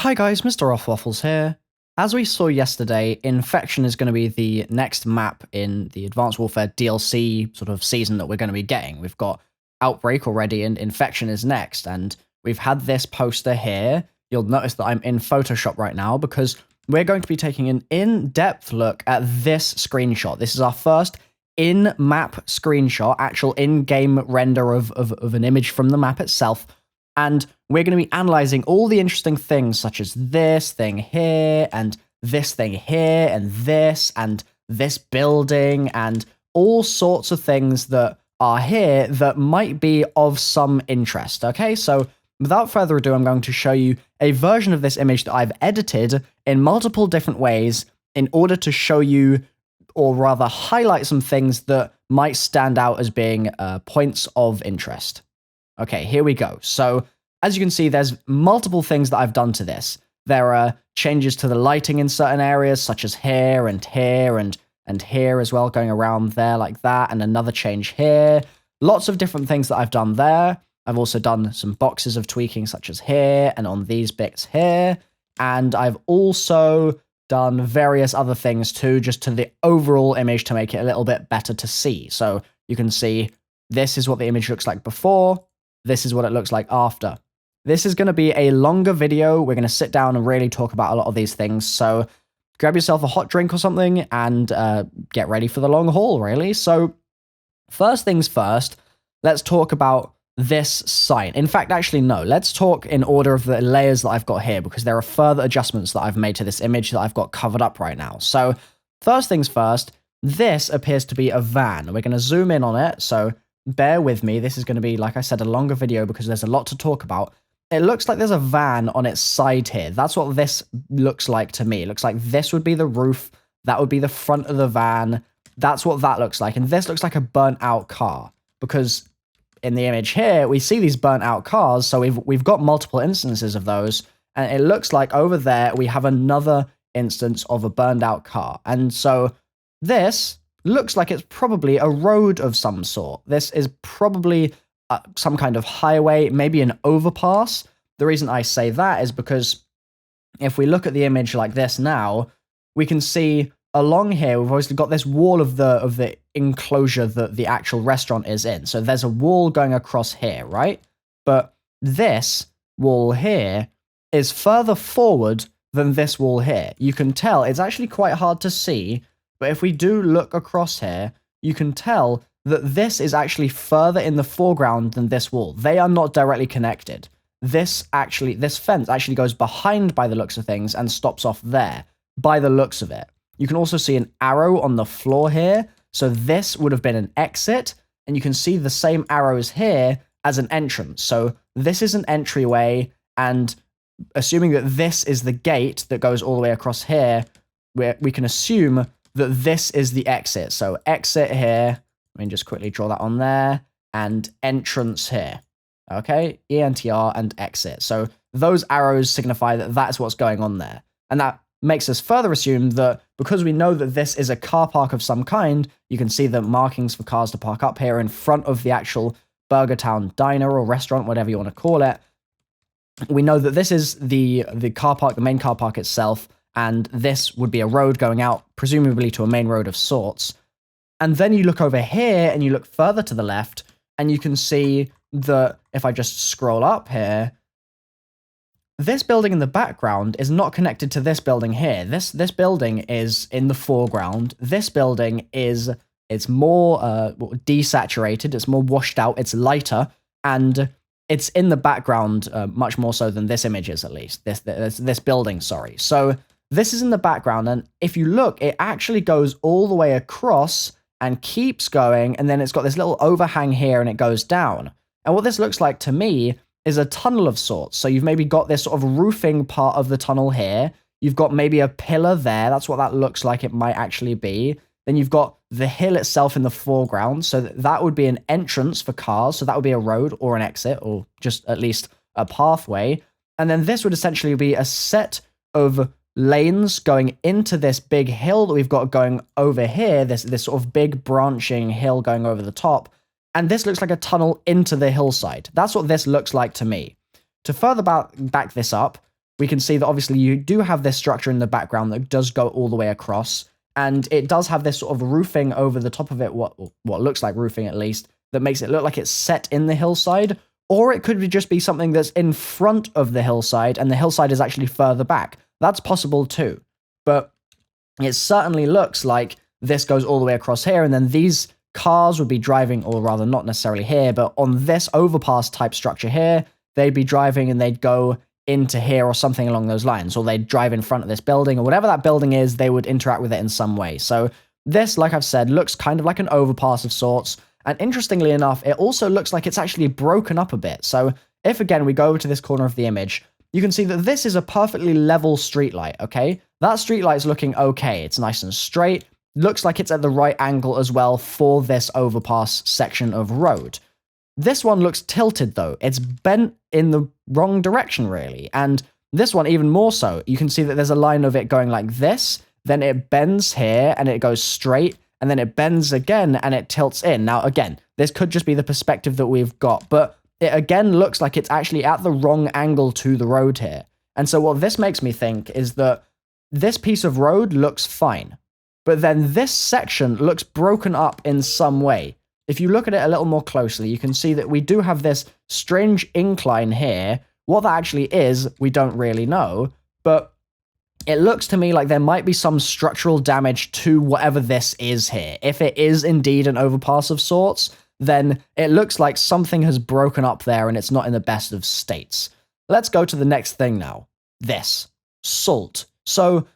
Hi guys, MrRoflWaffles here. As we saw yesterday, Infection is going to be the next map in the Advanced Warfare DLC sort of season that we're going to be getting. We've got Outbreak already and Infection is next, and we've had this poster here. You'll notice that I'm in Photoshop right now because we're going to be taking an in-depth look at this screenshot. This is our first in-map screenshot, actual in-game render of an image from the map itself. And we're going to be analyzing all the interesting things, such as this thing here, and this thing here, and this building, and all sorts of things that are here that might be of some interest. Okay, so without further ado, I'm going to show you a version of this image that I've edited in multiple different ways in order to show you, or rather highlight some things that might stand out as being points of interest. Okay, here we go. So, as you can see, there's multiple things that I've done to this. There are changes to the lighting in certain areas, such as here and here and here as well, going around there like that, and another change here. Lots of different things that I've done there. I've also done some boxes of tweaking, such as here and on these bits here. And I've also done various other things too, just to the overall image to make it a little bit better to see. So you can see this is what the image looks like before. This is what it looks like after. This is going to be a longer video. We're going to sit down and really talk about a lot of these things. So grab yourself a hot drink or something and get ready for the long haul, really. So first things first, let's talk about this sign. In fact, actually, no. Let's talk in order of the layers that I've got here, because there are further adjustments that I've made to this image that I've got covered up right now. So first things first, this appears to be a van. We're going to zoom in on it. So bear with me. This is going to be, like I said, a longer video because there's a lot to talk about. It looks like there's a van on its side here. That's what this looks like to me. It looks like this would be the roof. That would be the front of the van. That's what that looks like. And this looks like a burnt out car, because in the image here, we see these burnt out cars. So we've got multiple instances of those. And it looks like over there, we have another instance of a burned out car. And so this looks like it's probably a road of some sort. This is probably some kind of highway, maybe an overpass. The reason I say that is because if we look at the image like this now, we can see along here, we've obviously got this wall of the enclosure that the actual restaurant is in. So there's a wall going across here, right? But this wall here is further forward than this wall here. You can tell it's actually quite hard to see, but if we do look across here, you can tell that this is actually further in the foreground than this wall. They are not directly connected. This fence actually goes behind by the looks of things and stops off there by the looks of it. You can also see an arrow on the floor here. So this would have been an exit, and you can see the same arrows here as an entrance. So this is an entryway, and assuming that this is the gate that goes all the way across here, we can assume that this is the exit. So exit here, let me just quickly draw that on there, and entrance here. Okay, ENTR and exit. So those arrows signify that that's what's going on there. And that makes us further assume that because we know that this is a car park of some kind, you can see the markings for cars to park up here in front of the actual Burger Town diner or restaurant, whatever you want to call it. We know that this is the car park, the main car park itself, and this would be a road going out, presumably to a main road of sorts. And then you look over here and you look further to the left, and you can see that if I just scroll up here, this building in the background is not connected to this building here. This building is in the foreground. This building it's more desaturated, it's more washed out, it's lighter, and it's in the background much more so than this image is, at least. This building, sorry. So this is in the background, and if you look, it actually goes all the way across and keeps going, and then it's got this little overhang here, and it goes down. And what this looks like to me is a tunnel of sorts. So you've maybe got this sort of roofing part of the tunnel here. You've got maybe a pillar there. That's what that looks like it might actually be. Then you've got the hill itself in the foreground. So that would be an entrance for cars. So that would be a road or an exit, or just at least a pathway. And then this would essentially be a set of lanes going into this big hill that we've got going over here. This sort of big branching hill going over the top. And this looks like a tunnel into the hillside. That's what this looks like to me. To further back this up, we can see that obviously you do have this structure in the background that does go all the way across, and it does have this sort of roofing over the top of it, what looks like roofing at least, that makes it look like it's set in the hillside, or it could just be something that's in front of the hillside, and the hillside is actually further back. That's possible too, but it certainly looks like this goes all the way across here, and then these cars would be driving, or rather not necessarily here, but on this overpass type structure here, they'd be driving and they'd go into here or something along those lines, or they'd drive in front of this building, or whatever that building is, they would interact with it in some way. So this, like I've said, looks kind of like an overpass of sorts, and interestingly enough, it also looks like it's actually broken up a bit. So if, again, we go over to this corner of the image, you can see that this is a perfectly level streetlight, okay? That streetlight's looking okay. It's nice and straight. Looks like it's at the right angle as well for this overpass section of road. This one looks tilted, though. It's bent in the wrong direction, really. And this one even more so. You can see that there's a line of it going like this, then it bends here, and it goes straight, and then it bends again, and it tilts in. Now, again, this could just be the perspective that we've got, but it again looks like it's actually at the wrong angle to the road here. And so what this makes me think is that this piece of road looks fine, but then this section looks broken up in some way. If you look at it a little more closely, you can see that we do have this strange incline here. What that actually is, we don't really know, but it looks to me like there might be some structural damage to whatever this is here. If it is indeed an overpass of sorts, then it looks like something has broken up there and it's not in the best of states. Let's go to the next thing now. This. Salt. So,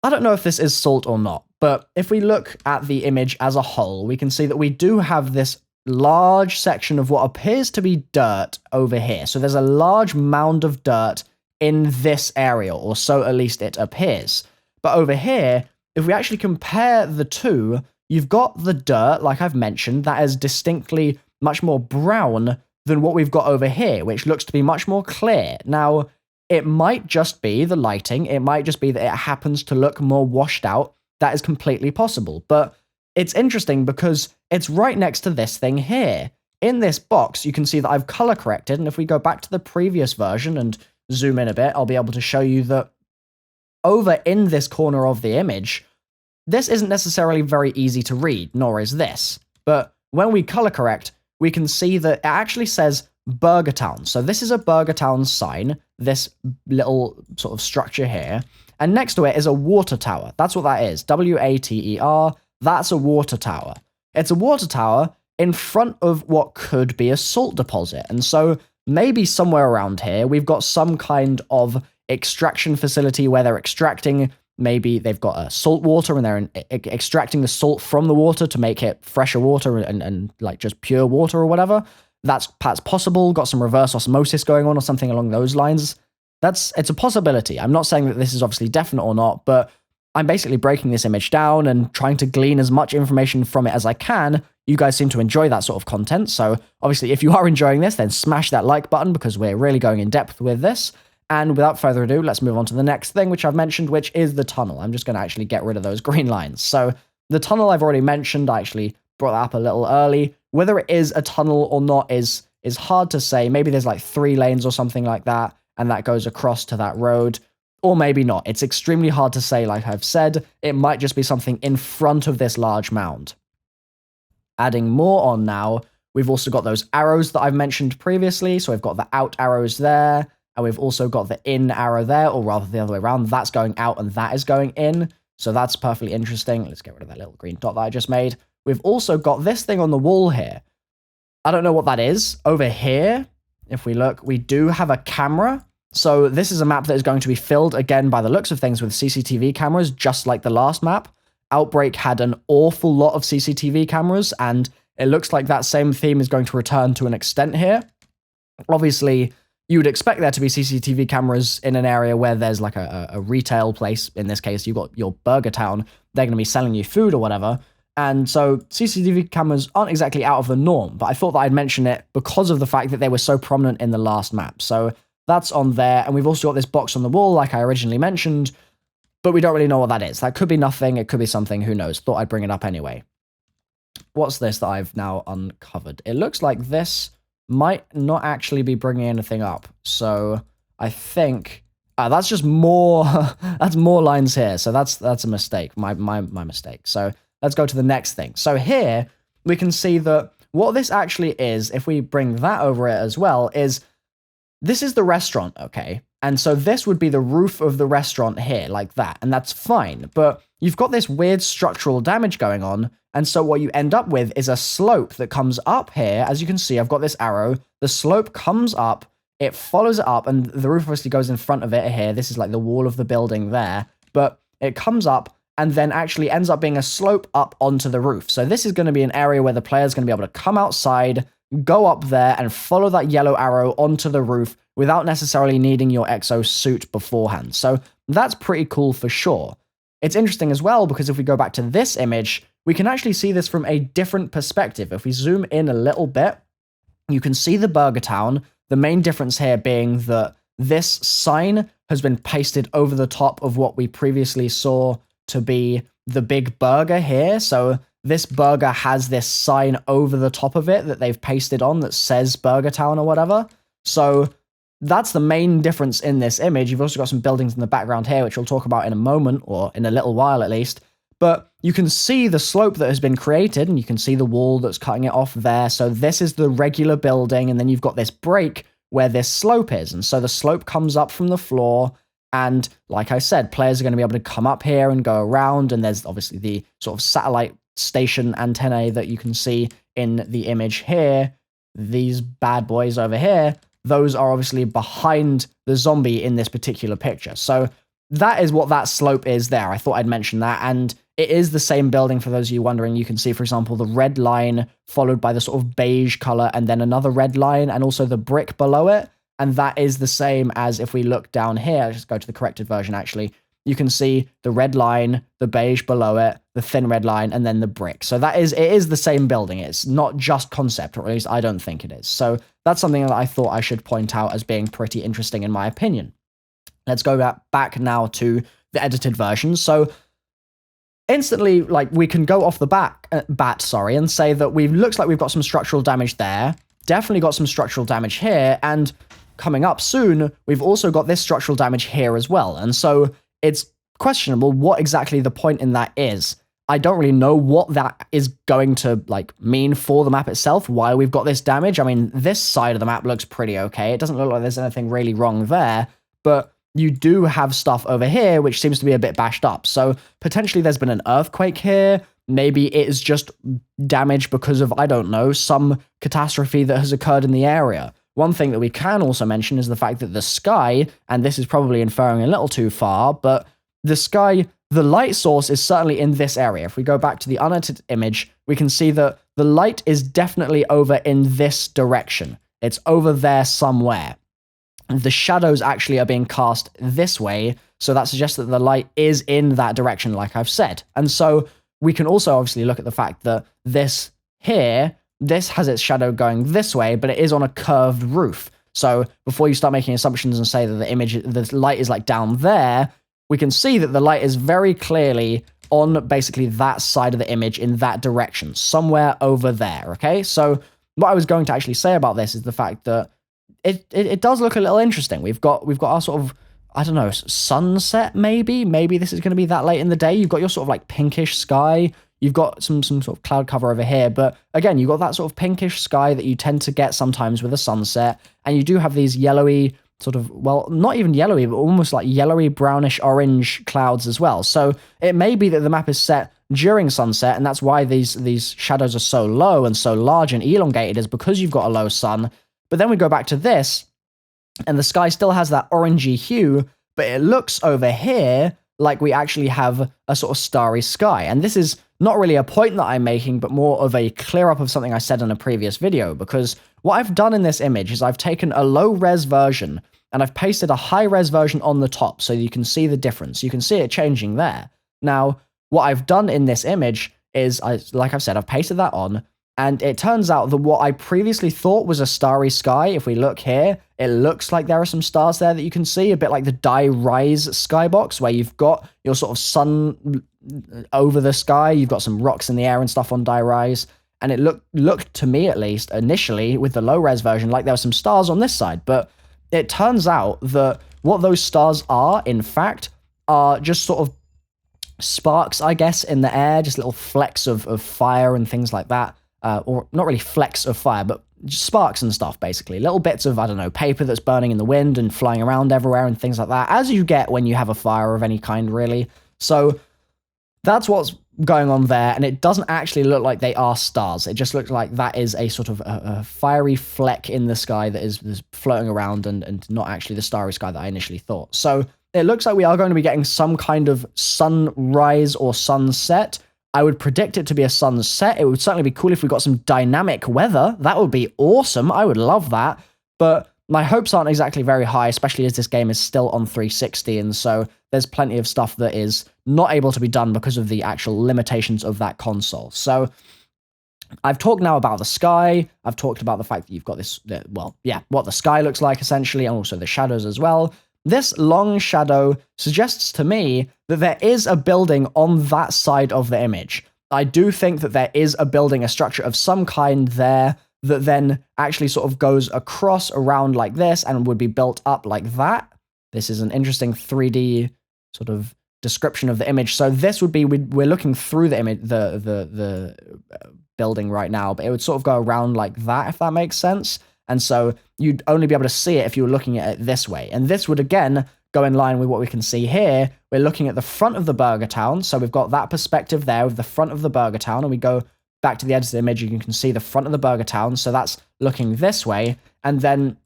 I don't know if this is salt or not, but if we look at the image as a whole, we can see that we do have this large section of what appears to be dirt over here. So there's a large mound of dirt in this area, or so at least it appears. But over here, if we actually compare the two, you've got the dirt, like I've mentioned, that is distinctly much more brown than what we've got over here, which looks to be much more clear. Now, it might just be the lighting. It might just be that it happens to look more washed out. That is completely possible. But it's interesting because it's right next to this thing here. In this box, you can see that I've color corrected. And if we go back to the previous version and zoom in a bit, I'll be able to show you that over in this corner of the image, this isn't necessarily very easy to read, nor is this. But when we color correct, we can see that it actually says Burger Town. So this is a Burger Town sign, this little sort of structure here. And next to it is a water tower. That's what that is. WATER. That's a water tower. It's a water tower in front of what could be a salt deposit. And so maybe somewhere around here, we've got some kind of extraction facility where they're extracting, maybe they've got a salt water and they're extracting the salt from the water to make it fresher water and like just pure water or whatever. That's possible. Got some reverse osmosis going on or something along those lines. It's a possibility. I'm not saying that this is obviously definite or not, but I'm basically breaking this image down and trying to glean as much information from it as I can. You guys seem to enjoy that sort of content, so obviously if you are enjoying this, then smash that like button because we're really going in depth with this. And without further ado, let's move on to the next thing, which I've mentioned, which is the tunnel. I'm just going to actually get rid of those green lines. So the tunnel I've already mentioned, I actually brought that up a little early. Whether it is a tunnel or not is hard to say. Maybe there's like 3 lanes or something like that, and that goes across to that road. Or maybe not. It's extremely hard to say, like I've said. It might just be something in front of this large mound. Adding more on now, we've also got those arrows that I've mentioned previously. So we've got the out arrows there, and we've also got the in arrow there, or rather the other way around. That's going out and that is going in. So that's perfectly interesting. Let's get rid of that little green dot that I just made. We've also got this thing on the wall here. I don't know what that is. Over here, if we look, we do have a camera. So this is a map that is going to be filled, again, by the looks of things, with CCTV cameras, just like the last map. Outbreak had an awful lot of CCTV cameras, and it looks like that same theme is going to return to an extent here. Obviously, you would expect there to be CCTV cameras in an area where there's like a retail place. In this case, you've got your Burger Town. They're going to be selling you food or whatever. And so CCTV cameras aren't exactly out of the norm, but I thought that I'd mention it because of the fact that they were so prominent in the last map. So that's on there. And we've also got this box on the wall, like I originally mentioned, but we don't really know what that is. That could be nothing. It could be something. Who knows? Thought I'd bring it up anyway. What's this that I've now uncovered? It looks like this might not actually be bringing anything up. So I think That's just more, that's more lines here. So that's a mistake, my mistake. So let's go to the next thing. So here we can see that what this actually is, if we bring that over it as well, is this is the restaurant, okay? And so this would be the roof of the restaurant here, like that, and that's fine. But you've got this weird structural damage going on, and so what you end up with is a slope that comes up here. As you can see, I've got this arrow. The slope comes up, it follows it up, and the roof obviously goes in front of it here. This is like the wall of the building there, but it comes up and then actually ends up being a slope up onto the roof. So this is going to be an area where the player's going to be able to come outside, go up there, and follow that yellow arrow onto the roof without necessarily needing your exo suit beforehand. So that's pretty cool for sure. It's interesting as well because if we go back to this image, we can actually see this from a different perspective. If we zoom in a little bit, you can see the Burger Town. The main difference here being that this sign has been pasted over the top of what we previously saw to be the big burger here. So this burger has this sign over the top of it that they've pasted on that says Burger Town or whatever. So that's the main difference in this image. You've also got some buildings in the background here, which we'll talk about in a moment, or in a little while at least. But you can see the slope that has been created, and you can see the wall that's cutting it off there. So this is the regular building, and then you've got this break where this slope is. And so the slope comes up from the floor, and like I said, players are going to be able to come up here and go around, and there's obviously the sort of satellite station antennae that you can see in the image here. These bad boys over here, those are obviously behind the zombie in this particular picture. So that is what that slope is there. I thought I'd mention that, and it is the same building for those of you wondering. You can see, for example, the red line followed by the sort of beige color and then another red line and also the brick below it. And that is the same as if we look down here. I'll just go to the corrected version, actually. You can see the red line, the beige below it, the thin red line, and then the brick. So it is the same building. It's not just concept, or at least I don't think it is. So that's something that I thought I should point out as being pretty interesting in my opinion. Let's go back now to the edited version. So instantly, like, we can go off the bat, and say that looks like we've got some structural damage there. Definitely got some structural damage here, and coming up soon, we've also got this structural damage here as well. And so it's questionable what exactly the point in that is. I don't really know what that is going to mean for the map itself, why we've got this damage. I mean, this side of the map looks pretty okay. It doesn't look like there's anything really wrong there, but you do have stuff over here which seems to be a bit bashed up. So potentially there's been an earthquake here. Maybe it is just damage because of, I don't know, some catastrophe that has occurred in the area. One thing that we can also mention is the fact that the sky, and this is probably inferring a little too far, but the sky, the light source is certainly in this area. If we go back to the unedited image, we can see that the light is definitely over in this direction. It's over there somewhere. The shadows actually are being cast this way, so that suggests that the light is in that direction, like I've said. And so we can also obviously look at the fact that this here, this has its shadow going this way, but it is on a curved roof. So before you start making assumptions and say that the light is down there, we can see that the light is very clearly on basically that side of the image in that direction, somewhere over there, okay? So what I was going to actually say about this is the fact that it does look a little interesting. We've got our sort of, I don't know, sunset maybe? Maybe this is going to be that late in the day. You've got your sort of pinkish sky. You've got some sort of cloud cover over here. But again, you've got that sort of pinkish sky that you tend to get sometimes with a sunset. And you do have these yellowy sort of, well, not even yellowy, but almost like yellowy, brownish, orange clouds as well. So it may be that the map is set during sunset, and that's why these shadows are so low and so large and elongated, is because you've got a low sun. But then we go back to this, and the sky still has that orangey hue, but it looks over here like we actually have a sort of starry sky. And this is not really a point that I'm making, but more of a clear up of something I said in a previous video, because what I've done in this image is I've taken a low-res version, and I've pasted a high-res version on the top, so you can see the difference. You can see it changing there. Now, what I've done in this image is, like I've said, I've pasted that on, and it turns out that what I previously thought was a starry sky, if we look here, it looks like there are some stars there that you can see, a bit like the Die Rise skybox, where you've got your sort of sun over the sky, you've got some rocks in the air and stuff on Die Rise, and it looked to me, at least, initially, with the low-res version, like there were some stars on this side, but it turns out that what those stars are, in fact, are just sort of sparks, I guess, in the air, just little flecks of fire and things like that. Or not really flecks of fire, but just sparks and stuff, basically. Little bits of, I don't know, paper that's burning in the wind and flying around everywhere and things like that, as you get when you have a fire of any kind, really. So that's what's going on there, and it doesn't actually look like they are stars. It just looks like that is a sort of a fiery fleck in the sky that is floating around and not actually the starry sky that I initially thought. So it looks like we are going to be getting some kind of sunrise or sunset. I would predict it to be a sunset. It would certainly be cool if we got some dynamic weather. That would be awesome. I would love that. But my hopes aren't exactly very high, especially as this game is still on 360, and so there's plenty of stuff that is not able to be done because of the actual limitations of that console. So I've talked now about the sky. I've talked about the fact that you've got this, what the sky looks like, essentially, and also the shadows as well. This long shadow suggests to me that there is a building on that side of the image. I do think that there is a building, a structure of some kind there that then actually sort of goes across around like this and would be built up like that. This is an interesting 3D sort of description of the image. So this would be, we're looking through the image, the building right now, but it would sort of go around like that, if that makes sense. And so you'd only be able to see it if you were looking at it this way. And this would, again, go in line with what we can see here. We're looking at the front of the burger town. So we've got that perspective there with the front of the burger town. And we go back to the edited image, you can see the front of the burger town. So that's looking this way. And then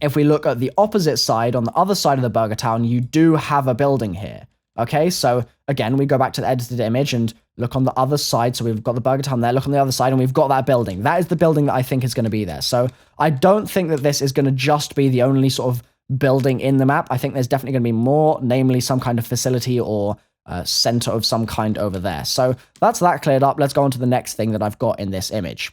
if we look at the opposite side, on the other side of the burger town, you do have a building here. Okay, so again, we go back to the edited image and look on the other side. So we've got the burger town there, look on the other side, and we've got that building. That is the building that I think is going to be there. So I don't think that this is going to just be the only sort of building in the map. I think there's definitely going to be more, namely some kind of facility or center of some kind over there. So that's that cleared up. Let's go on to the next thing that I've got in this image.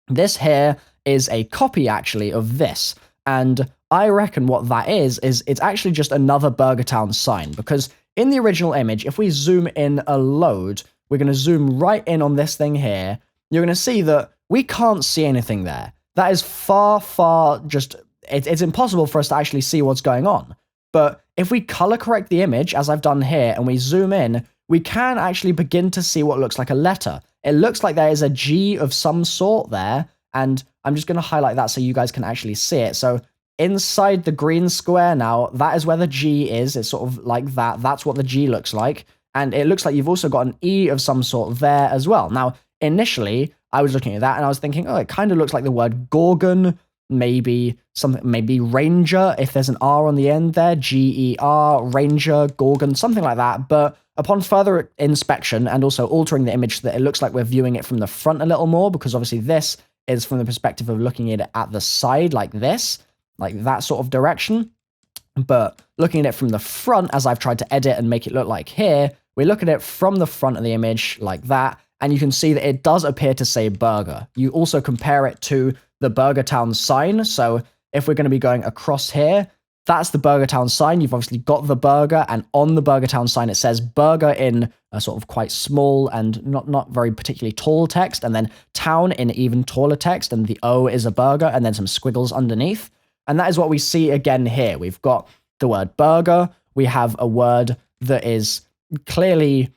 This here is a copy, actually, of this. And I reckon what that is it's actually just another Burger Town sign, because in the original image, if we zoom in a load, we're going to zoom right in on this thing here. You're going to see that we can't see anything there. That is far just, it's impossible for us to actually see what's going on. But if we color correct the image, as I've done here, and we zoom in, we can actually begin to see what looks like a letter. It looks like there is a G of some sort there, and I'm just going to highlight that so you guys can actually see it. So inside the green square now, that is where the G is. It's sort of like that. That's what the G looks like. And it looks like you've also got an E of some sort there as well. Now, initially, I was looking at that and I was thinking, oh, it kind of looks like the word Gorgon, maybe something, maybe Ranger, if there's an R on the end there, G-E-R, Ranger, Gorgon, something like that. But upon further inspection and also altering the image so that it looks like we're viewing it from the front a little more, because obviously this is from the perspective of looking at it at the side like this, like that sort of direction. But looking at it from the front, as I've tried to edit and make it look like here, we look at it from the front of the image like that, and you can see that it does appear to say burger. You also compare it to the Burger Town sign. So if we're going to be going across here, that's the Burger Town sign. You've obviously got the burger, and on the Burger Town sign, it says burger in a sort of quite small and not very particularly tall text, and then town in even taller text, and the O is a burger, and then some squiggles underneath. And that is what we see again here. We've got the word burger. We have a word that is clearly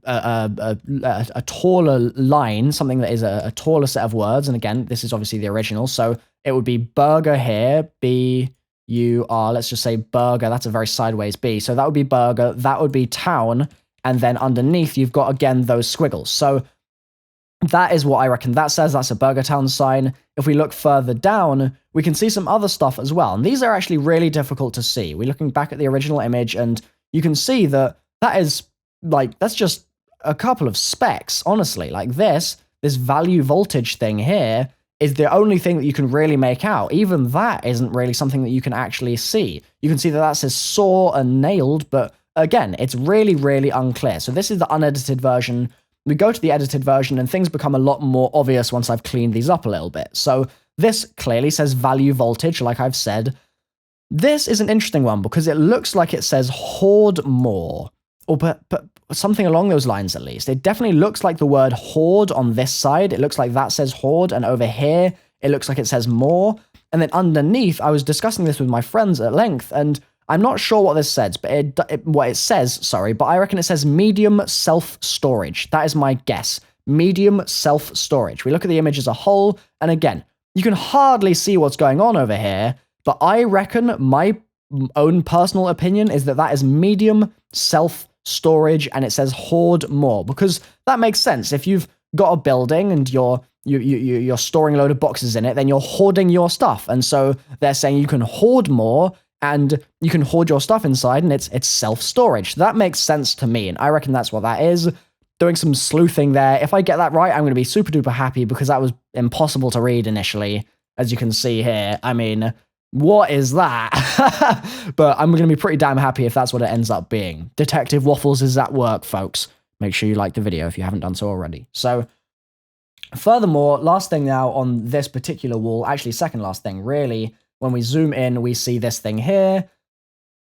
a taller line, something that is a taller set of words. And again, this is obviously the original. So it would be burger here, B-U-R, let's just say burger. That's a very sideways B. So that would be burger. That would be town. And then underneath, you've got, again, those squiggles. So that is what I reckon that says. That's a Burger Town sign. If we look further down, we can see some other stuff as well. And these are actually really difficult to see. We're looking back at the original image, and you can see that that is, like, that's just a couple of specks, honestly. Like this value voltage thing here is the only thing that you can really make out. Even that isn't really something that you can actually see. You can see that that says saw and nailed, but again, it's really unclear. So this is the unedited version. We go to the edited version and things become a lot more obvious once I've cleaned these up a little bit. So this clearly says value voltage, like I've said. This is an interesting one because it looks like it says hoard more, or but something along those lines at least. It definitely looks like the word hoard on this side. It looks like that says hoard, and over here, it looks like it says more. And then underneath, I was discussing this with my friends at length, and I'm not sure what this says, but what it says, sorry, but I reckon it says medium self-storage. That is my guess. Medium self-storage. We look at the image as a whole, and again, you can hardly see what's going on over here, but I reckon my own personal opinion is that is medium self-storage, and it says hoard more, because that makes sense. If you've got a building and you're storing a load of boxes in it, then you're hoarding your stuff, and so they're saying you can hoard more, and you can hoard your stuff inside, and it's self-storage. That makes sense to me, and I reckon that's what that is. Doing some sleuthing there. If I get that right, I'm going to be super duper happy, because that was impossible to read initially, as you can see here. I mean, what is that? But I'm going to be pretty damn happy if that's what it ends up being. Detective Waffles is at work, folks. Make sure you like the video if you haven't done so already. So, furthermore, last thing now on this particular wall, actually second last thing, really, when we zoom in, we see this thing here.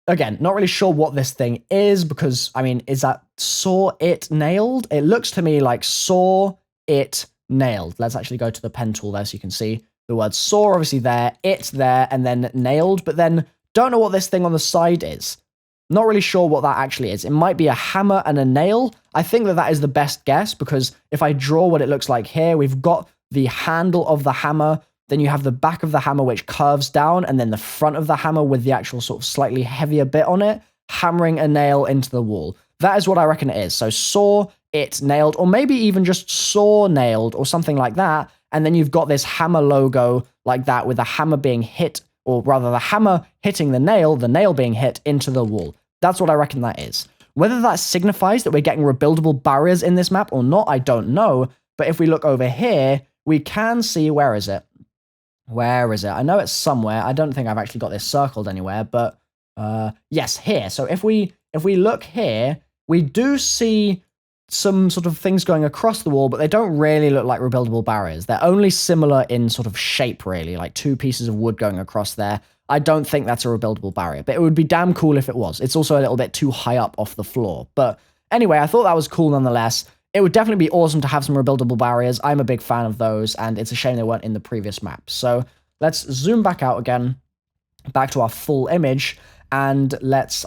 Again, not really sure what this thing is, because, I mean, is that saw it nailed? It looks to me like saw it nailed. Let's actually go to the pen tool there so you can see the word saw, obviously there, it there, and then nailed, but then don't know what this thing on the side is. Not really sure what that actually is. It might be a hammer and a nail. I think that is the best guess, because if I draw what it looks like here, we've got the handle of the hammer, then you have the back of the hammer which curves down, and then the front of the hammer with the actual sort of slightly heavier bit on it, hammering a nail into the wall. That is what I reckon it is. So saw it nailed, or maybe even just saw nailed or something like that, and then you've got this hammer logo like that with the hammer being hit, or rather the hammer hitting the nail being hit into the wall. That's what I reckon that is. Whether that signifies that we're getting rebuildable barriers in this map or not, I don't know, but if we look over here, we can see, where is it? Where is it? I know it's somewhere. I don't think I've actually got this circled anywhere, but yes, here. So if we look here, we do see some sort of things going across the wall, but they don't really look like rebuildable barriers. They're only similar in sort of shape, really, like two pieces of wood going across there. I don't think that's a rebuildable barrier, but it would be damn cool if it was. It's also a little bit too high up off the floor. But anyway, I thought that was cool nonetheless. It would definitely be awesome to have some rebuildable barriers. I'm a big fan of those, and it's a shame they weren't in the previous map. So let's zoom back out again, back to our full image, and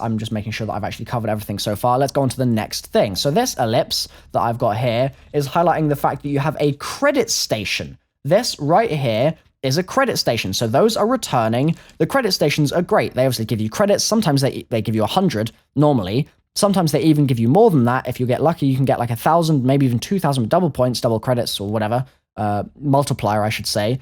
I'm just making sure that I've actually covered everything so far. Let's go on to the next thing. So this ellipse that I've got here is highlighting the fact that you have a credit station. This right here is a credit station. So those are returning. The credit stations are great. They obviously give you credits. Sometimes they give you 100 normally. Sometimes they even give you more than that. If you get lucky, you can get like 1,000, maybe even 2,000 double points, double credits, or whatever. Multiplier, I should say.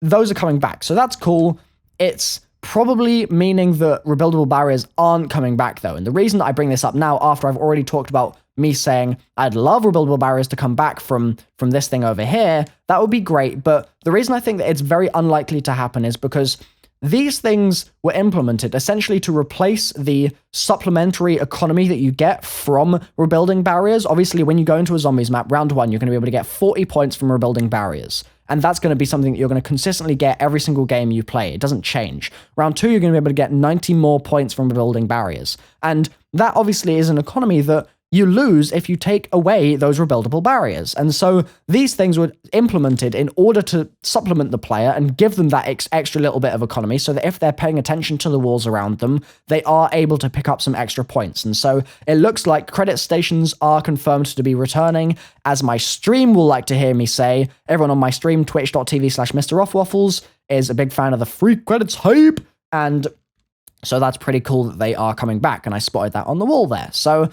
Those are coming back. So that's cool. It's probably meaning that rebuildable barriers aren't coming back, though. And the reason that I bring this up now, after I've already talked about me saying I'd love rebuildable barriers to come back from this thing over here, that would be great. But the reason I think that it's very unlikely to happen is because these things were implemented essentially to replace the supplementary economy that you get from rebuilding barriers. Obviously, when you go into a zombies map, round 1, you're going to be able to get 40 points from rebuilding barriers. And that's going to be something that you're going to consistently get every single game you play. It doesn't change. Round 2, you're going to be able to get 90 more points from rebuilding barriers. And that obviously is an economy that you lose if you take away those rebuildable barriers. And so these things were implemented in order to supplement the player and give them that extra little bit of economy, so that if they're paying attention to the walls around them, they are able to pick up some extra points. And so it looks like credit stations are confirmed to be returning, as my stream will like to hear me say. Everyone on my stream, twitch.tv/MrRoflWaffles, is a big fan of the free credits hype, and so that's pretty cool that they are coming back, and I spotted that on the wall there. So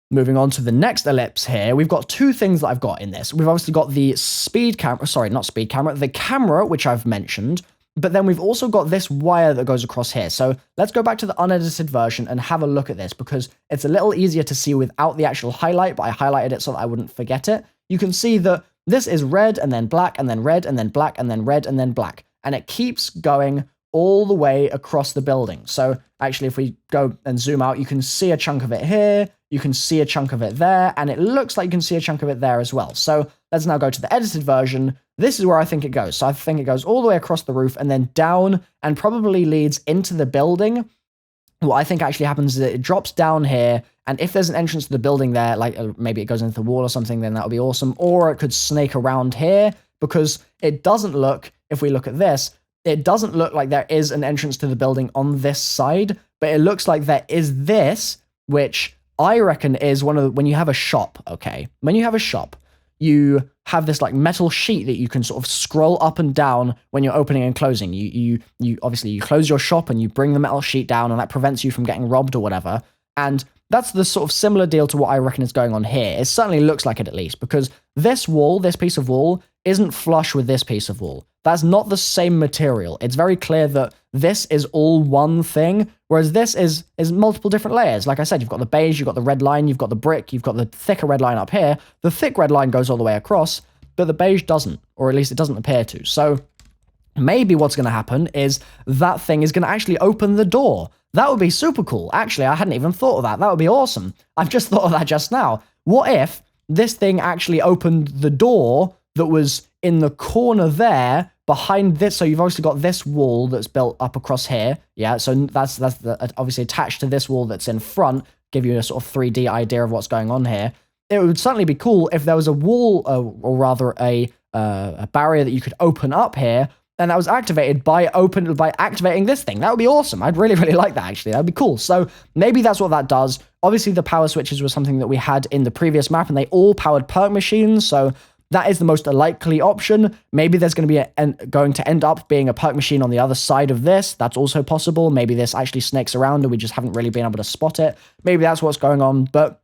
moving on to the next ellipse here, we've got two things that I've got in this. We've obviously got the speed camera, sorry, not speed camera, the camera, which I've mentioned, but then we've also got this wire that goes across here. So let's go back to the unedited version and have a look at this, because it's a little easier to see without the actual highlight, but I highlighted it so that I wouldn't forget it. You can see that this is red and then black and then red and then black and then red and then black, and it keeps going all the way across the building. So actually, if we go and zoom out, you can see a chunk of it here, you can see a chunk of it there, and it looks like you can see a chunk of it there as well. So let's now go to the edited version. This is where I think it goes. So I think it goes all the way across the roof and then down and probably leads into the building. What I think actually happens is that it drops down here, and if there's an entrance to the building there, like maybe it goes into the wall or something, then that would be awesome. Or it could snake around here, because it doesn't look, if we look at this, it doesn't look like there is an entrance to the building on this side, but it looks like there is this, which I reckon is when you have a shop, okay? When you have a shop, you have this like metal sheet that you can sort of scroll up and down when you're opening and closing. You obviously you close your shop and you bring the metal sheet down, and that prevents you from getting robbed or whatever. And that's the sort of similar deal to what I reckon is going on here. It certainly looks like it, at least, because this wall, this piece of wall, isn't flush with this piece of wall. That's not the same material. It's very clear that this is all one thing, whereas this is multiple different layers. Like I said, you've got the beige, you've got the red line, you've got the brick, you've got the thicker red line up here. The thick red line goes all the way across, but the beige doesn't, or at least it doesn't appear to. So maybe what's going to happen is that thing is going to actually open the door. That would be super cool. Actually, I hadn't even thought of that. That would be awesome. I've just thought of that just now. What if this thing actually opened the door that was in the corner there behind this? So you've obviously got this wall that's built up across here. Yeah, so that's obviously attached to this wall that's in front, give you a sort of 3D idea of what's going on here. It would certainly be cool if there was a wall, or rather a barrier that you could open up here, and that was activated by activating this thing. That would be awesome. I'd really, really like that, actually. That would be cool. So maybe that's what that does. Obviously, the power switches was something that we had in the previous map, and they all powered perk machines, so that is the most likely option. Maybe there's going to end up being a perk machine on the other side of this. That's also possible. Maybe this actually snakes around and we just haven't really been able to spot it. Maybe that's what's going on, but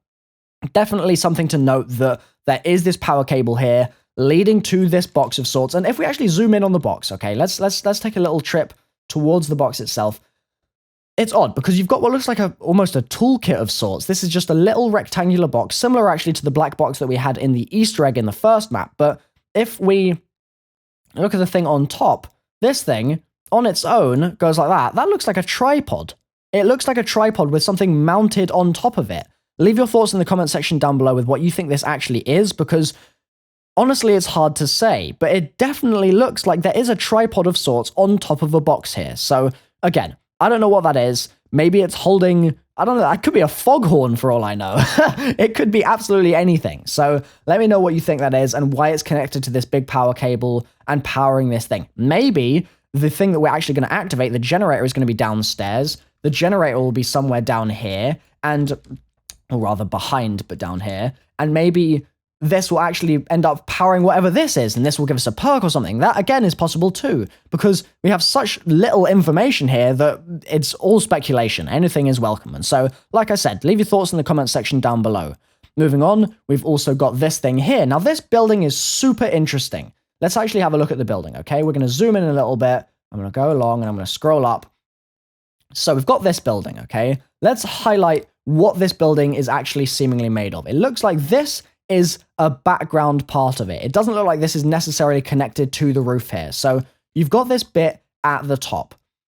definitely something to note that there is this power cable here leading to this box of sorts. And if we actually zoom in on the box, okay, let's take a little trip towards the box itself. It's odd because you've got what looks like almost a toolkit of sorts. This is just a little rectangular box, similar actually to the black box that we had in the Easter egg in the first map. But if we look at the thing on top, this thing on its own goes like that. That looks like a tripod. It looks like a tripod with something mounted on top of it. Leave your thoughts in the comment section down below with what you think this actually is, because honestly, it's hard to say, but it definitely looks like there is a tripod of sorts on top of a box here. So again, I don't know what that is. Maybe it's holding, I don't know, that could be a foghorn for all I know. It could be absolutely anything. So let me know what you think that is and why it's connected to this big power cable and powering this thing. Maybe the thing that we're actually going to activate, the generator, is going to be downstairs. The generator will be somewhere down here, or rather behind, but down here. And maybe this will actually end up powering whatever this is, and this will give us a perk or something. That, again, is possible too, because we have such little information here that it's all speculation. Anything is welcome. And so, like I said, leave your thoughts in the comment section down below. Moving on, we've also got this thing here. Now, this building is super interesting. Let's actually have a look at the building, okay? We're going to zoom in a little bit. I'm going to go along, and I'm going to scroll up. So we've got this building, okay? Let's highlight what this building is actually seemingly made of. It looks like this is a background part of it. It doesn't look like this is necessarily connected to the roof here. So you've got this bit at the top.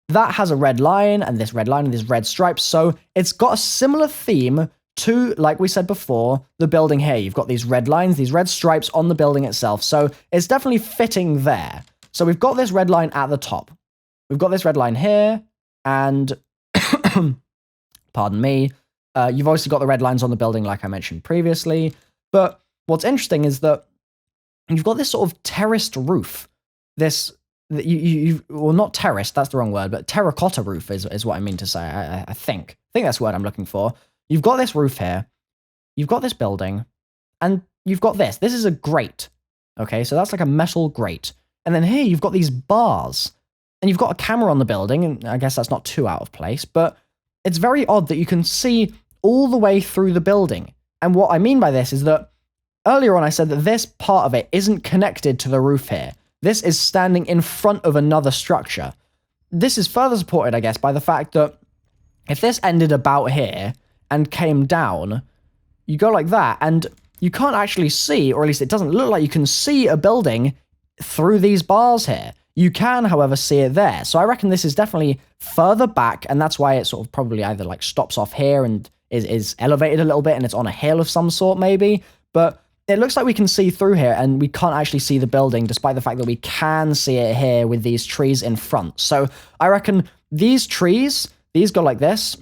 That has a red line and this red line and these red stripes. So it's got a similar theme to, like we said before, the building here. You've got these red lines, these red stripes on the building itself. So it's definitely fitting there. So we've got this red line at the top. We've got this red line here, and pardon me, you've obviously got the red lines on the building like I mentioned previously. But what's interesting is that you've got this sort of terraced roof. Well, not terraced, that's the wrong word, but terracotta roof is what I mean to say, I think. I think that's the word I'm looking for. You've got this roof here, you've got this building, and you've got this. This is a grate, okay? So that's like a metal grate. And then here you've got these bars, and you've got a camera on the building, and I guess that's not too out of place, but it's very odd that you can see all the way through the building. And what I mean by this is that earlier on I said that this part of it isn't connected to the roof here. This is standing in front of another structure. This is further supported, I guess, by the fact that if this ended about here and came down, you go like that, and you can't actually see, or at least it doesn't look like you can see a building through these bars here. You can, however, see it there. So I reckon this is definitely further back, and that's why it sort of probably either like stops off here and is elevated a little bit, and it's on a hill of some sort maybe. But it looks like we can see through here, and we can't actually see the building, despite the fact that we can see it here with these trees in front. So I reckon these trees, these go like this.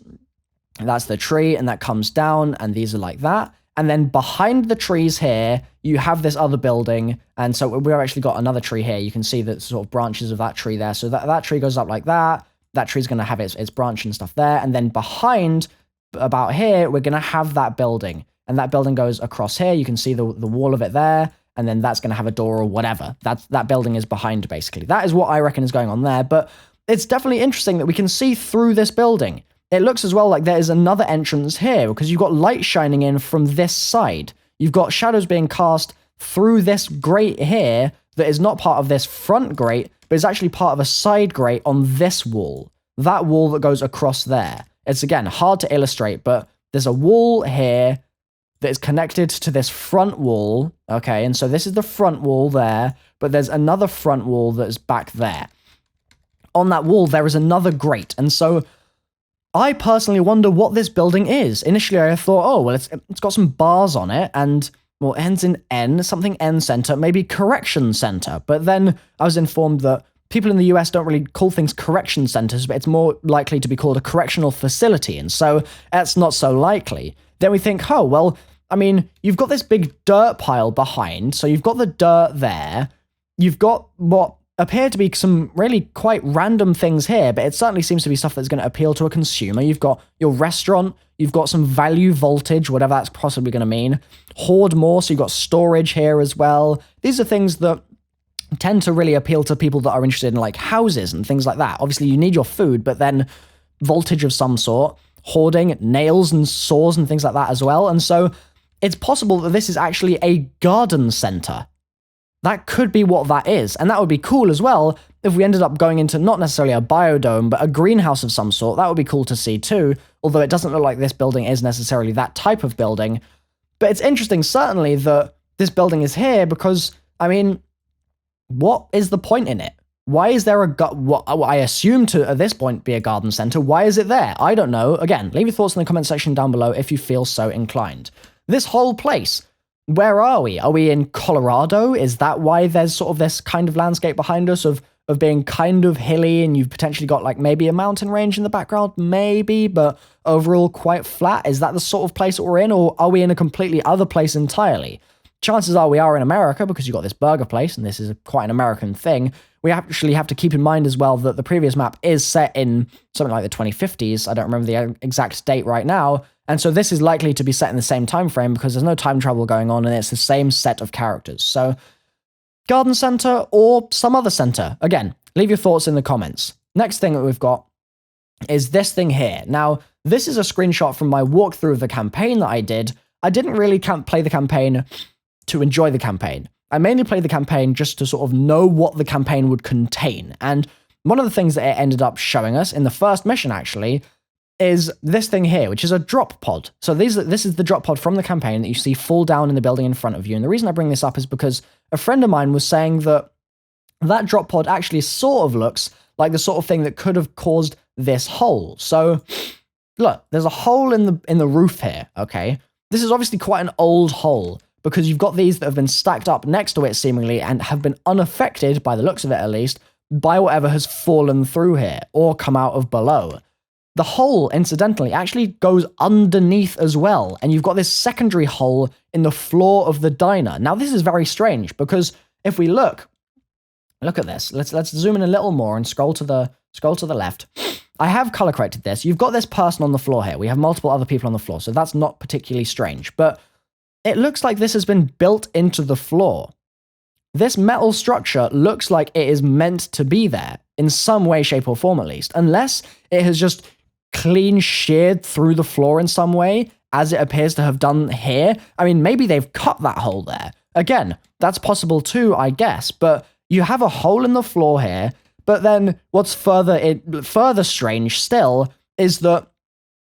That's the tree, and that comes down, and these are like that. And then behind the trees here, you have this other building. And so we've actually got another tree here. You can see the sort of branches of that tree there. So that tree goes up like that. that tree's going to have its branch and stuff there. And then behind, about here, we're going to have that building. And that building goes across here. You can see the wall of it there. And then that's going to have a door or whatever. That building is behind, basically. That is what I reckon is going on there. But it's definitely interesting that we can see through this building. It looks as well like there is another entrance here because you've got light shining in from this side. You've got shadows being cast through this grate here that is not part of this front grate, but is actually part of a side grate on this wall. That wall that goes across there. It's, again, hard to illustrate, but there's a wall here that is connected to this front wall, okay? And so this is the front wall there, but there's another front wall that is back there. On that wall, there is another grate, and so I personally wonder what this building is. Initially, I thought, oh, well, it's got some bars on it, and, well, ends in N, something N center, maybe correction center. But then I was informed that people in the US don't really call things correction centers, but it's more likely to be called a correctional facility, and so that's not so likely. Then we think, oh, well, I mean, you've got this big dirt pile behind, so you've got the dirt there, you've got what appear to be some really quite random things here, but it certainly seems to be stuff that's going to appeal to a consumer. You've got your restaurant, you've got some value voltage, whatever that's possibly going to mean. Hoard more, so you've got storage here as well. These are things that tend to really appeal to people that are interested in like houses and things like that. Obviously, you need your food, but then voltage of some sort, hoarding, nails and saws and things like that as well. And so it's possible that this is actually a garden center. That could be what that is, and that would be cool as well if we ended up going into not necessarily a biodome, but a greenhouse of some sort. That would be cool to see too, although it doesn't look like this building is necessarily that type of building. But it's interesting, certainly, that this building is here because, I mean, what is the point in it? Why is there what I assume to, at this point, be a garden center? Why is it there? I don't know. Again, leave your thoughts in the comment section down below if you feel so inclined. This whole place, where are we? Are we in Colorado? Is that why there's sort of this kind of landscape behind us of being kind of hilly, and you've potentially got like maybe a mountain range in the background? Maybe, but overall quite flat. Is that the sort of place that we're in, or are we in a completely other place entirely? Chances are we are in America because you've got this burger place, and this is quite an American thing. We actually have to keep in mind as well that the previous map is set in something like the 2050s. I don't remember the exact date right now. And so this is likely to be set in the same time frame because there's no time travel going on and it's the same set of characters. So garden center or some other center. Again, leave your thoughts in the comments. Next thing that we've got is this thing here. Now, this is a screenshot from my walkthrough of the campaign that I did. I didn't really play the campaign to enjoy the campaign. I mainly played the campaign just to sort of know what the campaign would contain. And one of the things that it ended up showing us in the first mission, actually, is this thing here, which is a drop pod. So this is the drop pod from the campaign that you see fall down in the building in front of you. And the reason I bring this up is because a friend of mine was saying that that drop pod actually sort of looks like the sort of thing that could have caused this hole. So look, there's a hole in the roof here, okay? This is obviously quite an old hole because you've got these that have been stacked up next to it seemingly and have been unaffected, by the looks of it at least, by whatever has fallen through here or come out of below. The hole, incidentally, actually goes underneath as well, and you've got this secondary hole in the floor of the diner. Now, this is very strange, because if we look at this. Let's zoom in a little more and scroll to the left. I have color corrected this. You've got this person on the floor here. We have multiple other people on the floor, so that's not particularly strange, but it looks like this has been built into the floor. This metal structure looks like it is meant to be there, in some way, shape, or form at least, unless it has just clean sheared through the floor in some way, as it appears to have done here. I mean, maybe they've cut that hole there. Again, that's possible too, I guess, but you have a hole in the floor here, but then what's further strange still is that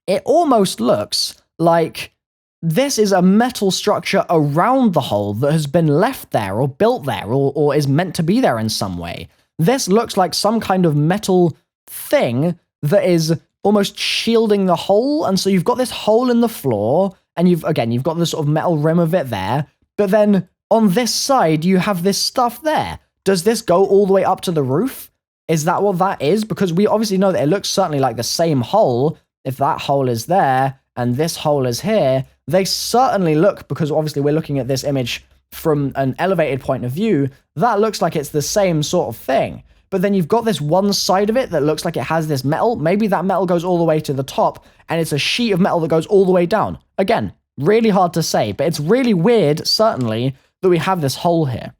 it almost looks like this is a metal structure around the hole that has been left there or built there or is meant to be there in some way. This looks like some kind of metal thing that is almost shielding the hole, and so you've got this hole in the floor, and you've got the sort of metal rim of it there, but then on this side, you have this stuff there. Does this go all the way up to the roof? Is that what that is? Because we obviously know that it looks certainly like the same hole. If that hole is there, and this hole is here, they certainly look, because obviously we're looking at this image from an elevated point of view, that looks like it's the same sort of thing. but then you've got this one side of it that looks like it has this metal. Maybe that metal goes all the way to the top, and it's a sheet of metal that goes all the way down. Again, really hard to say, but it's really weird, certainly, that we have this hole here.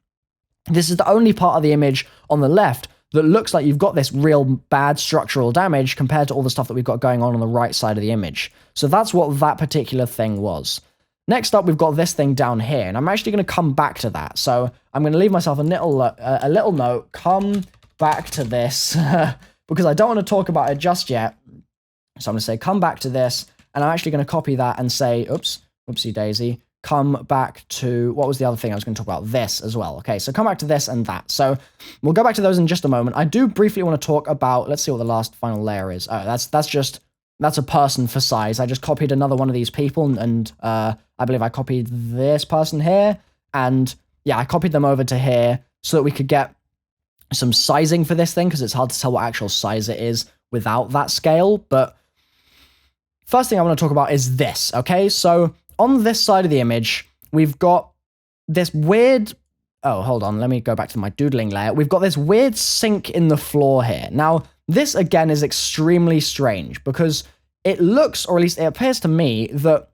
This is the only part of the image on the left that looks like you've got this real bad structural damage compared to all the stuff that we've got going on the right side of the image. So that's what that particular thing was. Next up, we've got this thing down here, and I'm actually going to come back to that. So I'm going to leave myself a little note, come back to this, because I don't want to talk about it just yet. So I'm going to say, come back to this, and I'm actually going to copy that and say, oops, whoopsie daisy, come back to, what was the other thing I was going to talk about? This as well. Okay, so come back to this and that. So we'll go back to those in just a moment. I do briefly want to talk about, let's see what the last final layer is. Oh, that's a person for size. I just copied another one of these people, and I believe I copied this person here, and yeah, I copied them over to here so that we could get some sizing for this thing, because it's hard to tell what actual size it is without that scale. But first thing I want to talk about is this, okay? So on this side of the image, we've got this weird... Oh, hold on, let me go back to my doodling layer. We've got this weird sink in the floor here. Now, this, again, is extremely strange, because it looks, or at least it appears to me, that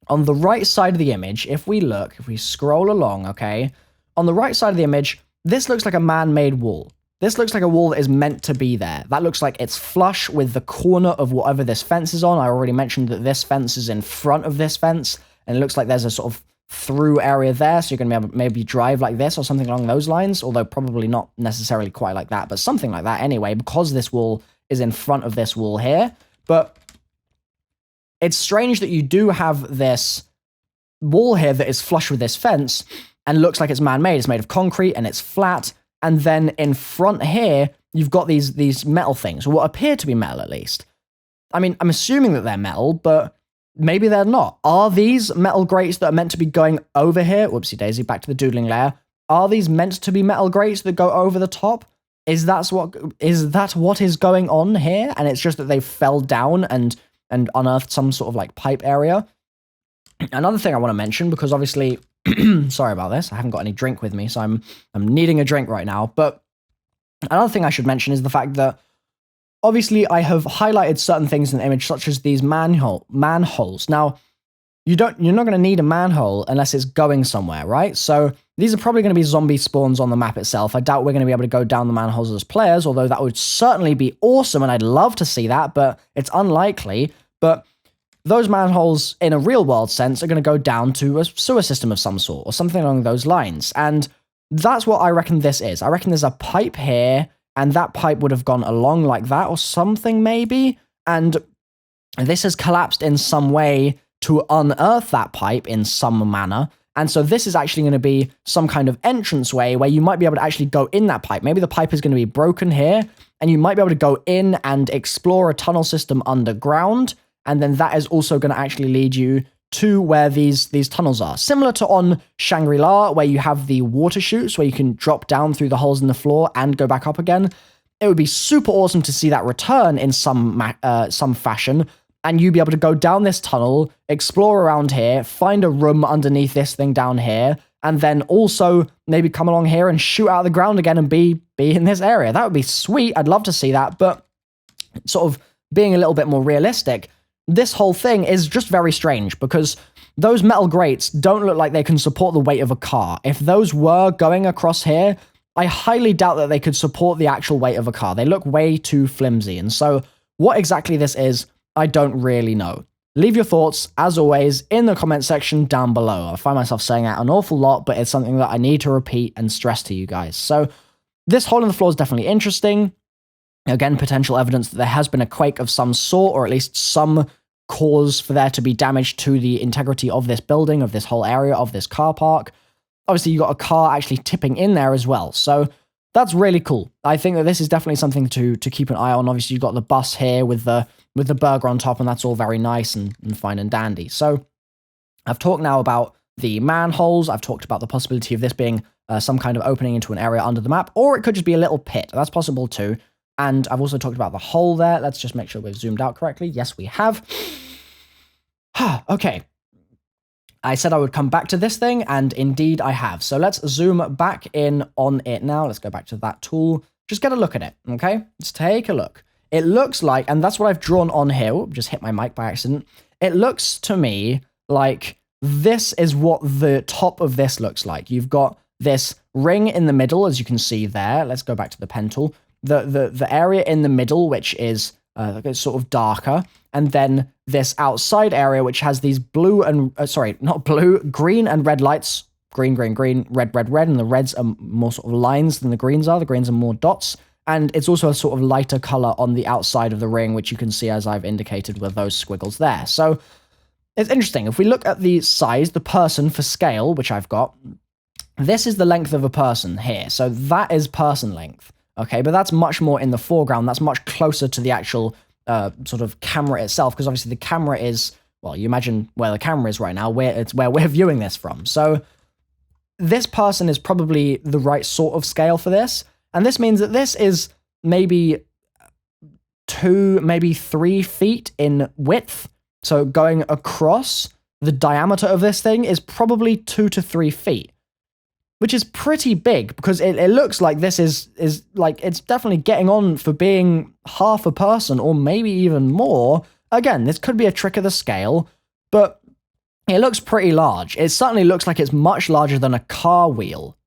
on the right side of the image, if we scroll along, okay, on the right side of the image, this looks like a man-made wall. This looks like a wall that is meant to be there. That looks like it's flush with the corner of whatever this fence is on. I already mentioned that this fence is in front of this fence, and it looks like there's a sort of through area there, so you're going to be able to maybe drive like this or something along those lines, although probably not necessarily quite like that, but something like that anyway, because this wall is in front of this wall here. But it's strange that you do have this wall here that is flush with this fence and looks like it's man-made. It's made of concrete and it's flat, and then in front here, you've got these metal things, or what appear to be metal at least. I mean, I'm assuming that they're metal, but maybe they're not. Are these metal grates that are meant to be going over here? Whoopsie daisy, back to the doodling layer. Are these meant to be metal grates that go over the top? Is that what is going on here? And it's just that they fell down and unearthed some sort of like pipe area. Another thing I want to mention, because obviously, sorry about this, I haven't got any drink with me, so I'm needing a drink right now. But another thing I should mention is the fact that obviously I have highlighted certain things in the image, such as these manholes. Now, you're not going to need a manhole unless it's going somewhere, right? So these are probably going to be zombie spawns on the map itself. I doubt we're going to be able to go down the manholes as players, although that would certainly be awesome, and I'd love to see that, but it's unlikely. But those manholes, in a real-world sense, are going to go down to a sewer system of some sort, or something along those lines. And that's what I reckon this is. I reckon there's a pipe here, and that pipe would have gone along like that, or something maybe, and this has collapsed in some way to unearth that pipe in some manner. And so this is actually going to be some kind of entranceway where you might be able to actually go in that pipe. Maybe the pipe is going to be broken here, and you might be able to go in and explore a tunnel system underground, and then that is also going to actually lead you to where these tunnels are. Similar to on Shangri-La, where you have the water chutes, where you can drop down through the holes in the floor and go back up again. It would be super awesome to see that return in some fashion, and you'd be able to go down this tunnel, explore around here, find a room underneath this thing down here, and then also maybe come along here and shoot out of the ground again and be in this area. That would be sweet. I'd love to see that, but sort of being a little bit more realistic, this whole thing is just very strange, because those metal grates don't look like they can support the weight of a car. If those were going across here, I highly doubt that they could support the actual weight of a car. They look way too flimsy, and so what exactly this is, I don't really know. Leave your thoughts, as always, in the comment section down below. I find myself saying that an awful lot, but it's something that I need to repeat and stress to you guys. So this hole in the floor is definitely interesting. Again, potential evidence that there has been a quake of some sort, or at least some cause for there to be damage to the integrity of this building, of this whole area, of this car park. Obviously, you got a car actually tipping in there as well. So that's really cool. I think that this is definitely something to keep an eye on. Obviously, you've got the bus here with the burger on top, and that's all very nice and fine and dandy. So I've talked now about the manholes. I've talked about the possibility of this being some kind of opening into an area under the map, or it could just be a little pit. That's possible too. And I've also talked about the hole there. Let's just make sure we've zoomed out correctly. Yes, we have. Okay. I said I would come back to this thing, and indeed I have. So let's zoom back in on it now. Let's go back to that tool. just get a look at it, okay? Let's take a look. It looks like, and that's what I've drawn on here, just hit my mic by accident. It looks to me like this is what the top of this looks like. You've got this ring in the middle, as you can see there. Let's go back to the pen tool. The area in the middle, which is sort of darker, and then this outside area, which has these blue and, green and red lights. Green, red, and the reds are more sort of lines than the greens are. The greens are more dots. And it's also a sort of lighter color on the outside of the ring, which you can see as I've indicated with those squiggles there. So it's interesting. If we look at the size, the person for scale, which I've got, this is the length of a person here. So that is person length. Okay, but that's much more in the foreground. That's much closer to the actual sort of camera itself, because obviously the camera is, well, you imagine where the camera is right now, it's where we're viewing this from. So this person is probably the right sort of scale for this. And this means that this is maybe 2, maybe 3 feet in width. So going across, the diameter of this thing is probably 2 to 3 feet. Which is pretty big, because it looks like this is like, it's definitely getting on for being half a person, or maybe even more. Again, this could be a trick of the scale, but it looks pretty large. It certainly looks like it's much larger than a car wheel.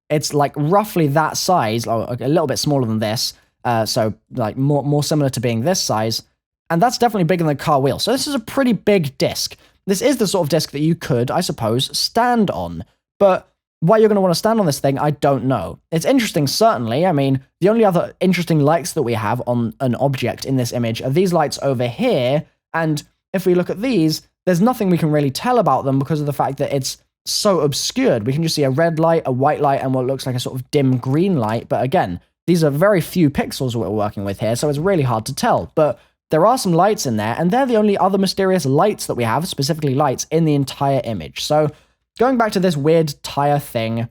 It's like roughly that size, or a little bit smaller than this, so like more similar to being this size, and that's definitely bigger than a car wheel. So this is a pretty big disc. This is the sort of disc that you could, I suppose, stand on, but why you're going to want to stand on this thing, I don't know. It's interesting, certainly. I mean, the only other interesting lights that we have on an object in this image are these lights over here, and if we look at these, there's nothing we can really tell about them because of the fact that it's so obscured. We can just see a red light, a white light, and what looks like a sort of dim green light, but again, these are very few pixels that we're working with here, so it's really hard to tell, but there are some lights in there, and they're the only other mysterious lights that we have, specifically lights, in the entire image. So going back to this weird tire thing,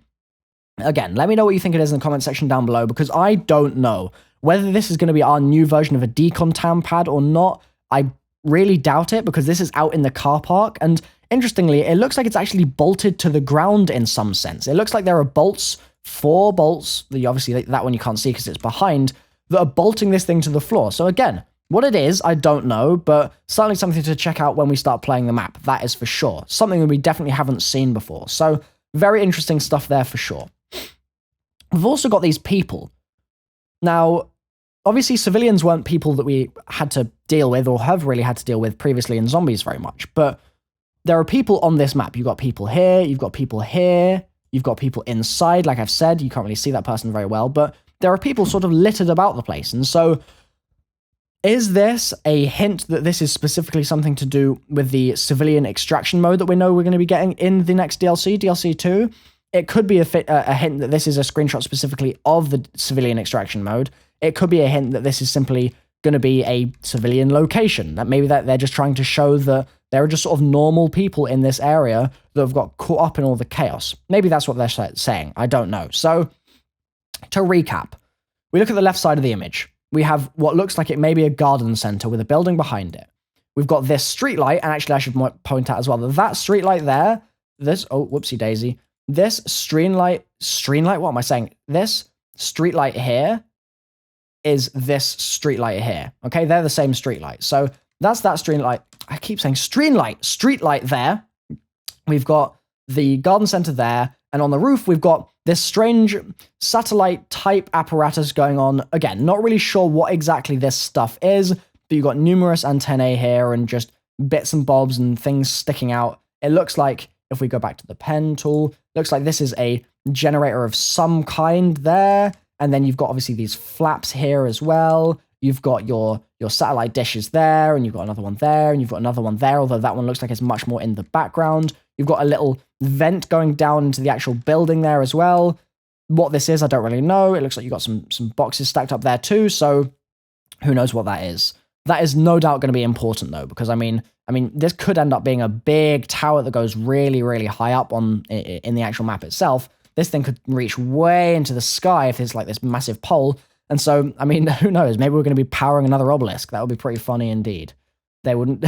again, let me know what you think it is in the comment section down below, because I don't know whether this is going to be our new version of a decon tam pad or not. I really doubt it, because this is out in the car park, and interestingly, it looks like it's actually bolted to the ground in some sense. It looks like there are bolts, 4 bolts, obviously that one you can't see because it's behind, that are bolting this thing to the floor. So again, what it is, I don't know, but certainly something to check out when we start playing the map, that is for sure. Something that we definitely haven't seen before. So very interesting stuff there for sure. We've also got these people. Now, obviously civilians weren't people that we had to deal with, or have really had to deal with previously in Zombies very much, but there are people on this map. You've got people here, you've got people here, you've got people inside, like I've said, you can't really see that person very well, but there are people sort of littered about the place, and so is this a hint that this is specifically something to do with the civilian extraction mode that we know we're going to be getting in the next DLC, DLC2? It could be a hint that this is a screenshot specifically of the civilian extraction mode. It could be a hint that this is simply going to be a civilian location, that maybe that they're just trying to show that there are just sort of normal people in this area that have got caught up in all the chaos. Maybe that's what they're saying. I don't know. So, to recap, we look at the left side of the image. We have what looks like it may be a garden center with a building behind it. We've got this street light, and actually I should point out as well that street light there, whoopsie daisy, this street light, what am I saying? This street light here is this street light here. Okay, they're the same street light. So that's that street light. I keep saying street light there. We've got the garden center there, and on the roof we've got this strange satellite type apparatus going on. Again, not really sure what exactly this stuff is, but you've got numerous antennae here and just bits and bobs and things sticking out. It looks like, if we go back to the pen tool, looks like this is a generator of some kind there. And then you've got obviously these flaps here as well. You've got your satellite dishes there, and you've got another one there, and you've got another one there, although that one looks like it's much more in the background. You've got a little vent going down into the actual building there as well. What this is, I don't really know. It looks like you've got some boxes stacked up there too, so who knows what that is. That is no doubt going to be important though, because I mean, this could end up being a big tower that goes really, really high up in the actual map itself. This thing could reach way into the sky if it's like this massive pole. And so, I mean, who knows? Maybe we're going to be powering another obelisk. That would be pretty funny indeed. They wouldn't...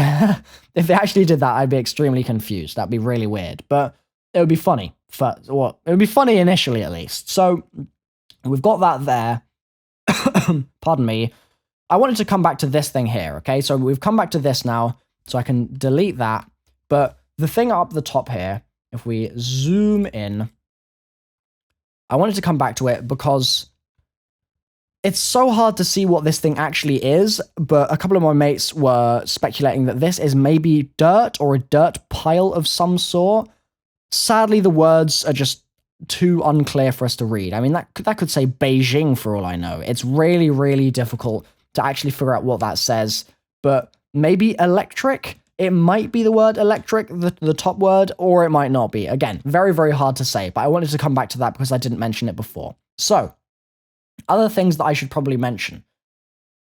If they actually did that, I'd be extremely confused. That'd be really weird. But it would be funny. It would be funny initially, at least. So, we've got that there. pardon me, I wanted to come back to this thing here, okay? So we've come back to this now, so I can delete that. But the thing up the top here, if we zoom in, I wanted to come back to it because it's so hard to see what this thing actually is, but a couple of my mates were speculating that this is maybe dirt or a dirt pile of some sort. Sadly, the words are just too unclear for us to read. I mean, that could say Beijing for all I know. It's really, really difficult to actually figure out what that says, but maybe electric? It might be the word electric, the top word, or it might not be. Again, very, very hard to say, but I wanted to come back to that because I didn't mention it before. So, other things that I should probably mention.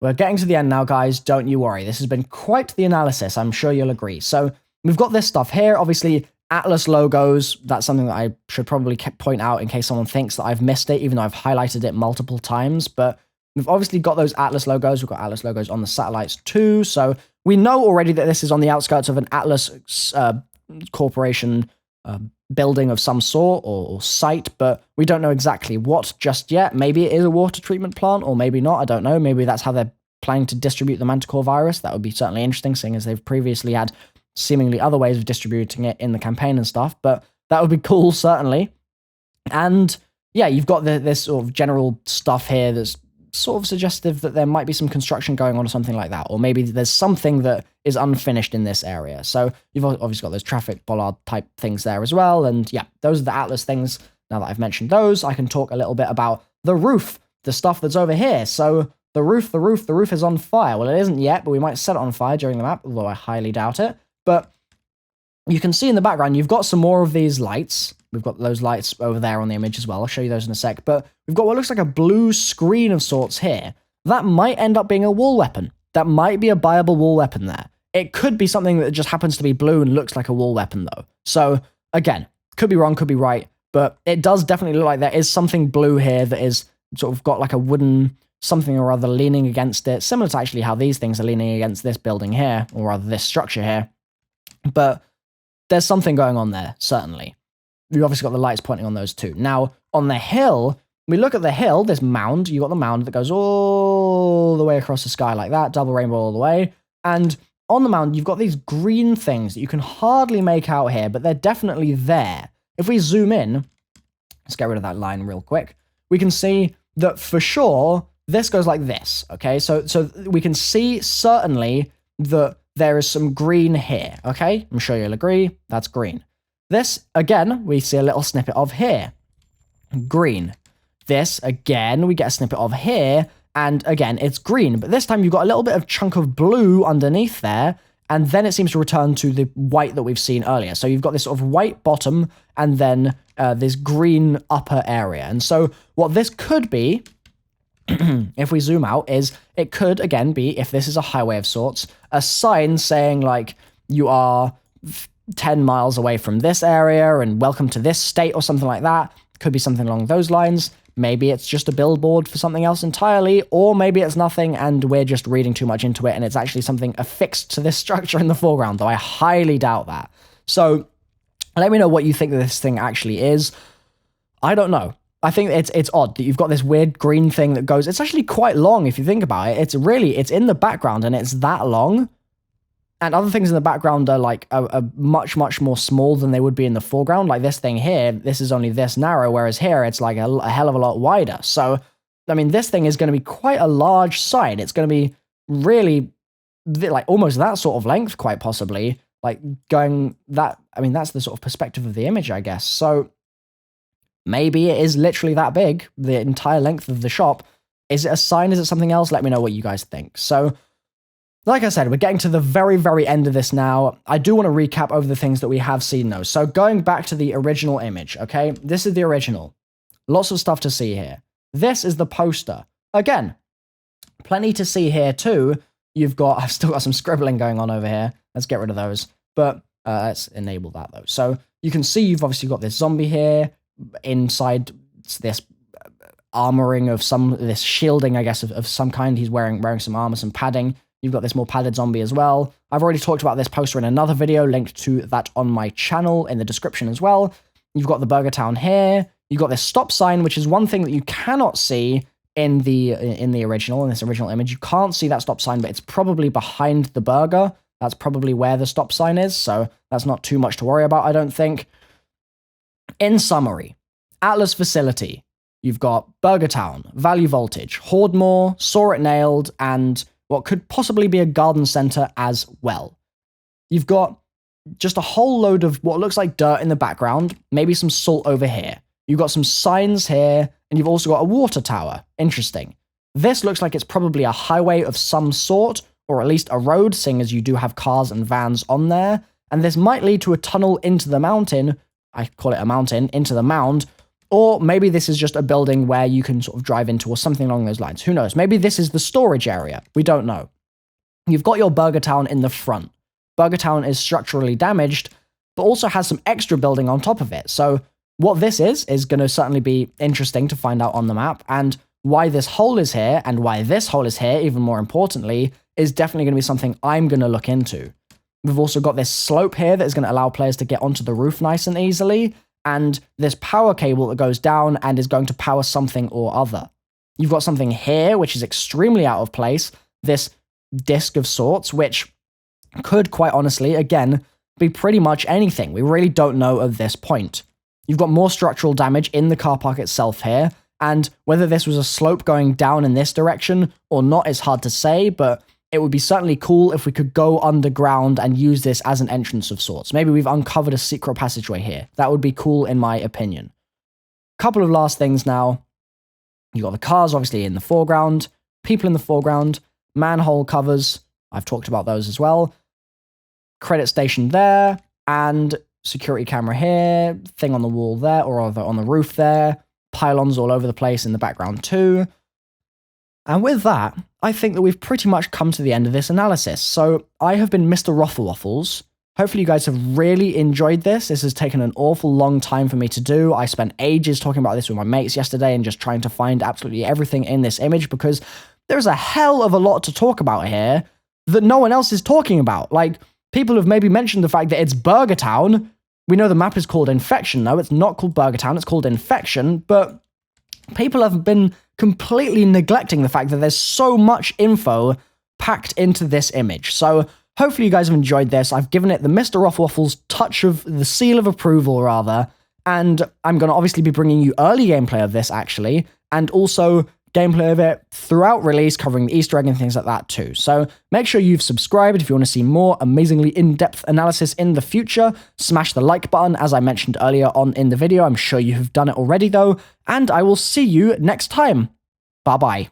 We're getting to the end now, guys. Don't you worry. This has been quite the analysis. I'm sure you'll agree. So, we've got this stuff here. Obviously, Atlas logos. That's something that I should probably point out in case someone thinks that I've missed it, even though I've highlighted it multiple times. But we've obviously got those Atlas logos. We've got Atlas logos on the satellites too. So we know already that this is on the outskirts of an Atlas corporation building of some sort or site, but we don't know exactly what just yet. Maybe it is a water treatment plant, or maybe not. I don't know. Maybe that's how they're planning to distribute the Manticore virus. That would be certainly interesting, seeing as they've previously had seemingly other ways of distributing it in the campaign and stuff, but that would be cool, certainly. And yeah, you've got this sort of general stuff here that's sort of suggestive that there might be some construction going on or something like that, or maybe there's something that is unfinished in this area. So you've obviously got those traffic bollard type things there as well, and yeah, those are the Atlas things. Now that I've mentioned those, I can talk a little bit about the roof, the stuff that's over here. So the roof is on fire. Well, it isn't yet, but we might set it on fire during the map, although I highly doubt it. But you can see in the background, you've got some more of these lights. We've got those lights over there on the image as well. I'll show you those in a sec. But we've got what looks like a blue screen of sorts here. That might end up being a wall weapon. That might be a buyable wall weapon there. It could be something that just happens to be blue and looks like a wall weapon, though. So, again, could be wrong, could be right. But it does definitely look like there is something blue here that is sort of got like a wooden something or other leaning against it. Similar to actually how these things are leaning against this building here, or rather this structure here. But there's something going on there, certainly. We've obviously got the lights pointing on those too. Now, on the hill, we look at the hill, this mound, you've got the mound that goes all the way across the sky like that, double rainbow all the way. And on the mound, you've got these green things that you can hardly make out here, but they're definitely there. If we zoom in, let's get rid of that line real quick, we can see that for sure, this goes like this, okay? So we can see certainly that there is some green here, okay? I'm sure you'll agree, that's green. This, again, we see a little snippet of here. Green. This, again, we get a snippet of here, and again, it's green. But this time you've got a little bit of chunk of blue underneath there, and then it seems to return to the white that we've seen earlier. So you've got this sort of white bottom, and then this green upper area. And so what this could be, if we zoom out, is it could, again, be, if this is a highway of sorts, a sign saying, like, you are 10 miles away from this area and welcome to this state or something like that. Could be something along those lines. Maybe it's just a billboard for something else entirely, or maybe it's nothing and we're just reading too much into it and it's actually something affixed to this structure in the foreground, though I highly doubt that. So let me know what you think this thing actually is. I don't know. I think it's odd that you've got this weird green thing that goes, it's actually quite long if you think about it. It's in the background and it's that long. And other things in the background are like a much, much more small than they would be in the foreground. Like this thing here, this is only this narrow, whereas here it's like a hell of a lot wider. So, I mean, this thing is going to be quite a large site. It's going to be really like almost that sort of length, quite possibly. Like going that, I mean, that's the sort of perspective of the image, I guess. So maybe it is literally that big, the entire length of the shop. Is it a sign? Is it something else? Let me know what you guys think. So, like I said, we're getting to the very, very end of this now. I do want to recap over the things that we have seen, though. So going back to the original image, okay? This is the original. Lots of stuff to see here. This is the poster. Again, plenty to see here, too. I've still got some scribbling going on over here. Let's get rid of those. But let's enable that, though. So you can see you've obviously got this zombie here. Inside this armoring of this shielding, I guess, of some kind. He's wearing some armor, some padding. You've got this more padded zombie as well. I've already talked about this poster in another video, linked to that on my channel in the description as well. You've got the Burger Town here. You've got this stop sign, which is one thing that you cannot see in this original image. You can't see that stop sign, but it's probably behind the burger. That's probably where the stop sign is, so that's not too much to worry about, I don't think. In summary, Atlas Facility. You've got Burger Town, Value Voltage, Hordemore, Saw It Nailed, and what could possibly be a garden center as well. You've got just a whole load of what looks like dirt in the background, maybe some salt over here. You've got some signs here, and you've also got a water tower. Interesting. This looks like it's probably a highway of some sort, or at least a road, seeing as you do have cars and vans on there, and this might lead to a tunnel into the mountain. I call it a mountain, into the mound, or maybe this is just a building where you can sort of drive into or something along those lines. Who knows? Maybe this is the storage area. We don't know. You've got your Burger Town in the front. Burger Town is structurally damaged, but also has some extra building on top of it. So what this is going to certainly be interesting to find out on the map, and why this hole is here, and why this hole is here, even more importantly, is definitely going to be something I'm going to look into. We've also got this slope here that is going to allow players to get onto the roof nice and easily, and this power cable that goes down and is going to power something or other. You've got something here, which is extremely out of place, this disc of sorts, which could, quite honestly, again, be pretty much anything. We really don't know at this point. You've got more structural damage in the car park itself here, and whether this was a slope going down in this direction or not is hard to say, but it would be certainly cool if we could go underground and use this as an entrance of sorts. Maybe we've uncovered a secret passageway here. That would be cool in my opinion. Couple of last things now. You've got the cars obviously in the foreground, people in the foreground, manhole covers, I've talked about those as well. Credit station there, and security camera here, thing on the wall there, or rather on the roof there, pylons all over the place in the background too. And with that, I think that we've pretty much come to the end of this analysis. So I have been MrRoflWaffles. Hopefully you guys have really enjoyed this. This has taken an awful long time for me to do. I spent ages talking about this with my mates yesterday and just trying to find absolutely everything in this image, because there's a hell of a lot to talk about here that no one else is talking about. Like, people have maybe mentioned the fact that it's Burger Town. We know the map is called Infection. No, it's not called Burger Town. It's called Infection. But people have been completely neglecting the fact that there's so much info packed into this image. So hopefully you guys have enjoyed this. I've given it the MrRoflWaffles touch of the seal of approval, rather. And I'm going to obviously be bringing you early gameplay of this, actually. And also gameplay of it throughout release, covering the Easter egg and things like that too. So make sure you've subscribed if you want to see more amazingly in-depth analysis in the future. Smash the like button, as I mentioned earlier on in the video. I'm sure you have done it already though, and I will see you next time. Bye-bye.